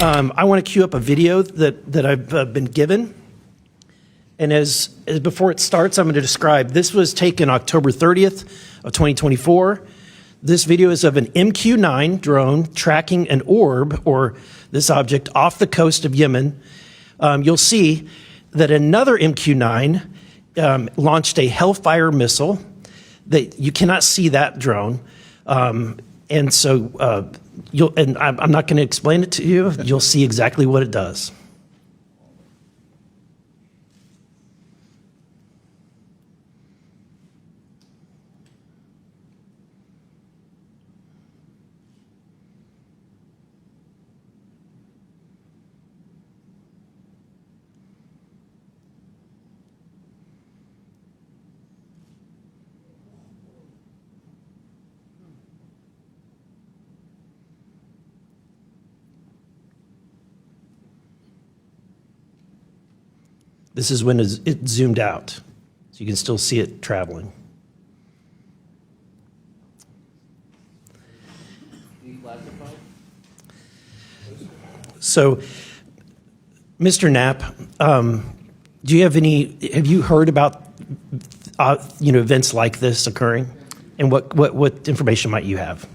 I want to queue up a video that I've been given. And as before it starts, I'm going to describe, this was taken October 30th of 2024. This video is of an MQ-9 drone tracking an orb, or this object, off the coast of Yemen. You'll see that another MQ-9 launched a Hellfire missile. That you cannot see that drone. And so I'm not going to explain it to you. You'll see exactly what it does. This is when it zoomed out, so you can still see it traveling. So, Mr. Knapp, have you heard about events like this occurring? And what information might you have?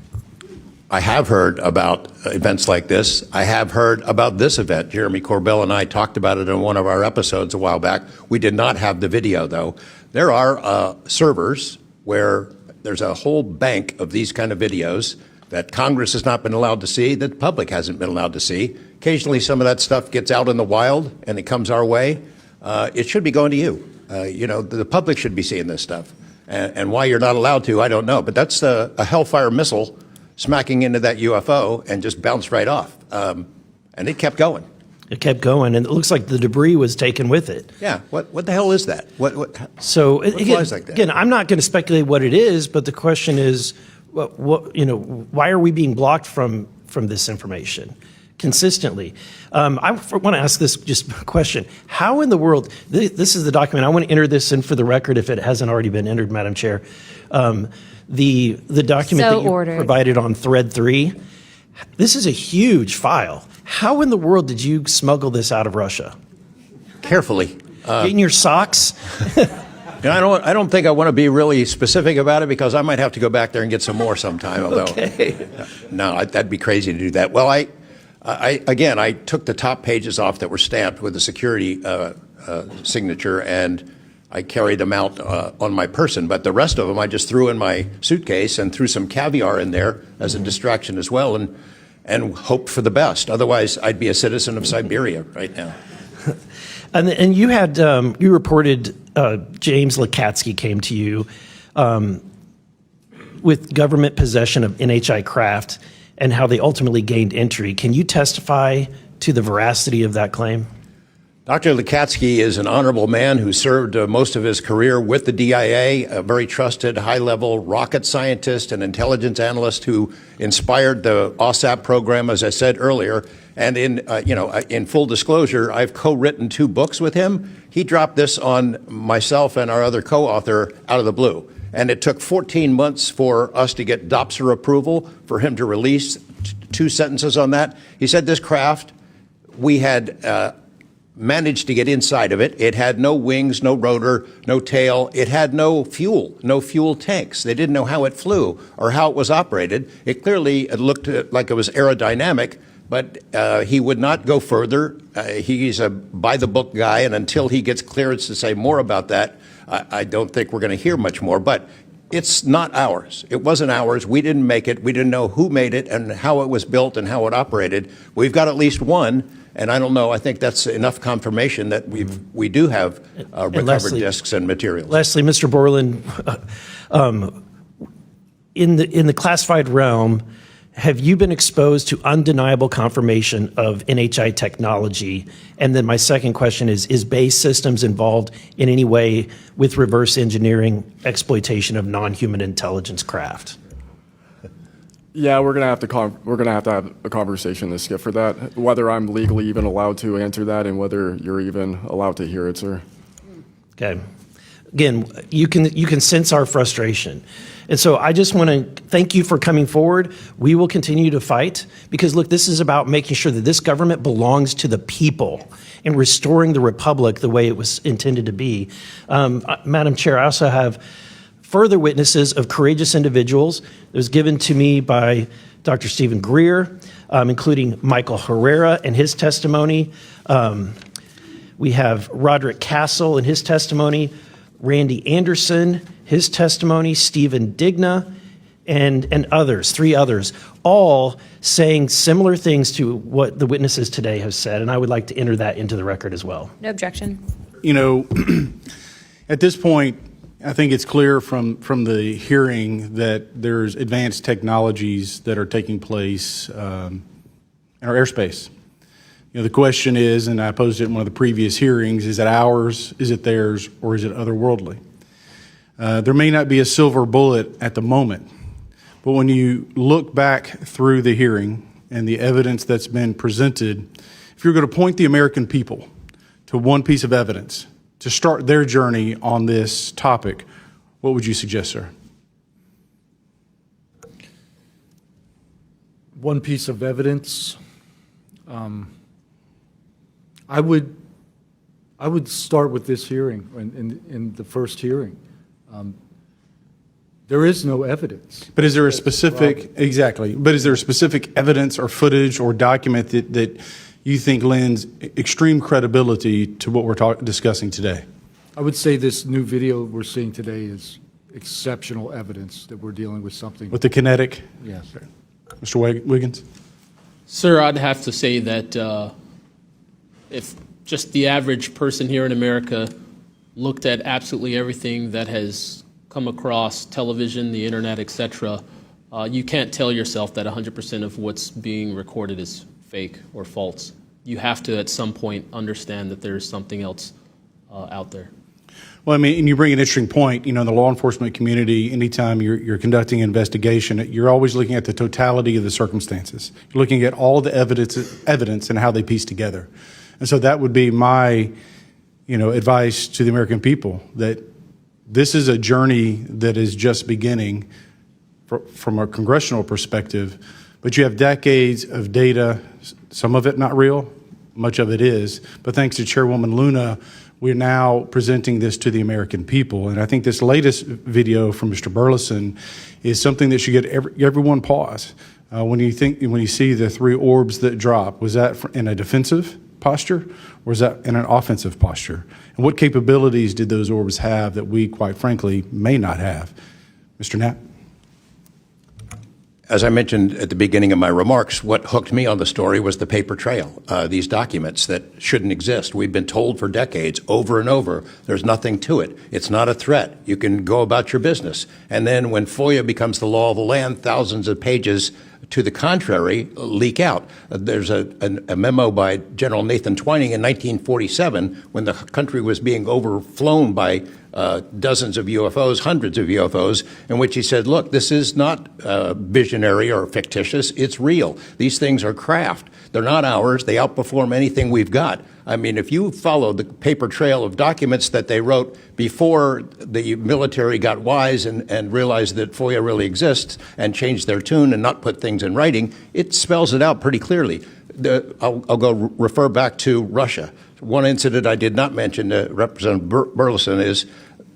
I have heard about events like this. I have heard about this event. Jeremy Corbell and I talked about it in one of our episodes a while back. We did not have the video, though. There are servers where there's a whole bank of these kind of videos that Congress has not been allowed to see, that the public hasn't been allowed to see. Occasionally, some of that stuff gets out in the wild, and it comes our way. It should be going to you. The public should be seeing this stuff. And why you're not allowed to, I don't know. But that's a Hellfire missile smacking into that UFO and just bounced right off. And it kept going. It kept going, and it looks like the debris was taken with it. Yeah, what the hell is that? What flies like that? Again, I'm not going to speculate what it is, but the question is, why are we being blocked from this information consistently? I want to ask this just question. How in the world, this is the document, I want to enter this in for the record if it hasn't already been entered, Madam Chair. The document that you provided on thread 3, this is a huge file. How in the world did you smuggle this out of Russia? Carefully. In your socks? I don't think I want to be really specific about it because I might have to go back there and get some more sometime. Although, no, that'd be crazy to do that. Well, I took the top pages off that were stamped with the security signature, and I carried them out on my person, but the rest of them I just threw in my suitcase and threw some caviar in there as a distraction as well, and hoped for the best. Otherwise, I'd be a citizen of Siberia right now. And you had you reported James Lakatsky came to you with government possession of NHI craft and how they ultimately gained entry. Can you testify to the veracity of that claim? Dr. Lakatsky is an honorable man who served most of his career with the DIA, a very trusted, high-level rocket scientist and intelligence analyst who inspired the OSAP program, as I said earlier. And in full disclosure, I've co-written 2 books with him. He dropped this on myself and our other co-author out of the blue. And it took 14 months for us to get DOPSR approval for him to release 2 sentences on that. He said this craft, we had managed to get inside of it. It had no wings, no rotor, no tail. It had no fuel tanks. They didn't know how it flew or how it was operated. It clearly looked like it was aerodynamic, but he would not go further. He's a by-the-book guy, and until he gets clearance to say more about that, I don't think we're going to hear much more. But it's not ours. It wasn't ours. We didn't make it. We didn't know who made it and how it was built and how it operated. We've got at least one. And I don't know, I think that's enough confirmation that we do have recovered disks and materials. Lastly, Mr. Borland, in the classified realm, have you been exposed to undeniable confirmation of NHI technology? And then my second question is BAE Systems involved in any way with reverse engineering exploitation of non-human intelligence craft? Yeah, we're gonna have to have a conversation to skip for that. Whether I'm legally even allowed to answer that, and whether you're even allowed to hear it, sir. Okay. again, you can sense our frustration. And so I just want to thank you for coming forward. We will continue to fight because, look, this is about making sure that this government belongs to the people and restoring the republic the way it was intended to be. Madam Chair, I also have further witnesses of courageous individuals that was given to me by Dr. Stephen Greer, including Michael Herrera and his testimony. We have Roderick Castle and his testimony, Randy Anderson, his testimony, Stephen Digna, and others, 3 others, all saying similar things to what the witnesses today have said, and I would like to enter that into the record as well. No objection. You know, at this point, I think it's clear from the hearing that there's advanced technologies that are taking place in our airspace. You know, the question is, and I posed it in one of the previous hearings, is it ours, is it theirs, or is it otherworldly? There may not be a silver bullet at the moment, but when you look back through the hearing and the evidence that's been presented, if you're going to point the American people to one piece of evidence to start their journey on this topic, what would you suggest, sir? One piece of evidence, I would start with this hearing, in the first hearing. There is no evidence. But is there a specific, exactly, but is there a specific evidence or footage or document that you think lends extreme credibility to what we're discussing today? I would say this new video we're seeing today is exceptional evidence that we're dealing with something. With the kinetic? Yes. Mr. Wiggins? Sir, I'd have to say that if just the average person here in America looked at absolutely everything that has come across television, the internet, etc., you can't tell yourself that 100% of what's being recorded is fake or false. You have to, at some point, understand that there's something else out there. Well, I mean, and you bring an interesting point. You know, in the law enforcement community, anytime you're conducting an investigation, you're always looking at the totality of the circumstances. You're looking at all the evidence and how they piece together. And so that would be my, advice to the American people, that this is a journey that is just beginning from a congressional perspective, but you have decades of data, some of it not real, much of it is, but thanks to Chairwoman Luna, we're now presenting this to the American people. And I think this latest video from Mr. Burleson is something that should get everyone pause. When you see the 3 orbs that drop, was that in a defensive posture, or was that in an offensive posture? And what capabilities did those orbs have that we, quite frankly, may not have? Mr. Knapp? As I mentioned at the beginning of my remarks, what hooked me on the story was the paper trail, these documents that shouldn't exist. We've been told for decades, over and over, there's nothing to it. It's not a threat. You can go about your business. And then when FOIA becomes the law of the land, thousands of pages to the contrary leak out. There's a memo by General Nathan Twining in 1947 when the country was being overflown by dozens of UFOs, hundreds of UFOs, in which he said, look, this is not visionary or fictitious. It's real. These things are craft. They're not ours. They outperform anything we've got. I mean, if you follow the paper trail of documents that they wrote before the military got wise and realized that FOIA really exists and changed their tune and not put things in writing, it spells it out pretty clearly. I'll go refer back to Russia. One incident I did not mention to Representative Burleson is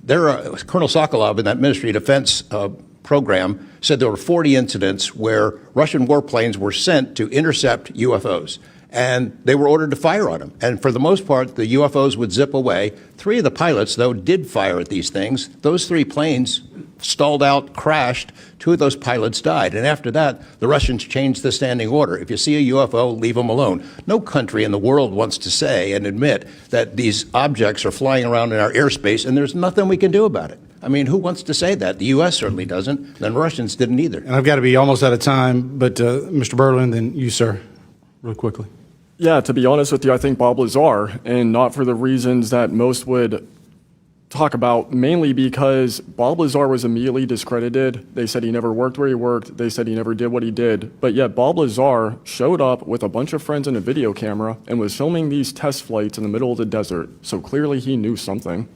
Colonel Sokolov in that Ministry of Defense program said there were 40 incidents where Russian warplanes were sent to intercept UFOs. And they were ordered to fire on them. And for the most part, the UFOs would zip away. 3 of the pilots, though, did fire at these things. Those 3 planes stalled out, crashed. 2 of those pilots died. And after that, the Russians changed the standing order. If you see a UFO, leave them alone. No country in the world wants to say and admit that these objects are flying around in our airspace, and there's nothing we can do about it. I mean, who wants to say that? The U.S. certainly doesn't. The Russians didn't either. And I've got to be almost out of time, but Mr. Berlin, then you, sir, real quickly. Yeah, to be honest with you, I think Bob Lazar, and not for the reasons that most would talk about, mainly because Bob Lazar was immediately discredited. They said he never worked where he worked. They said he never did what he did. But yet Bob Lazar showed up with a bunch of friends and a video camera and was filming these test flights in the middle of the desert. So clearly he knew something.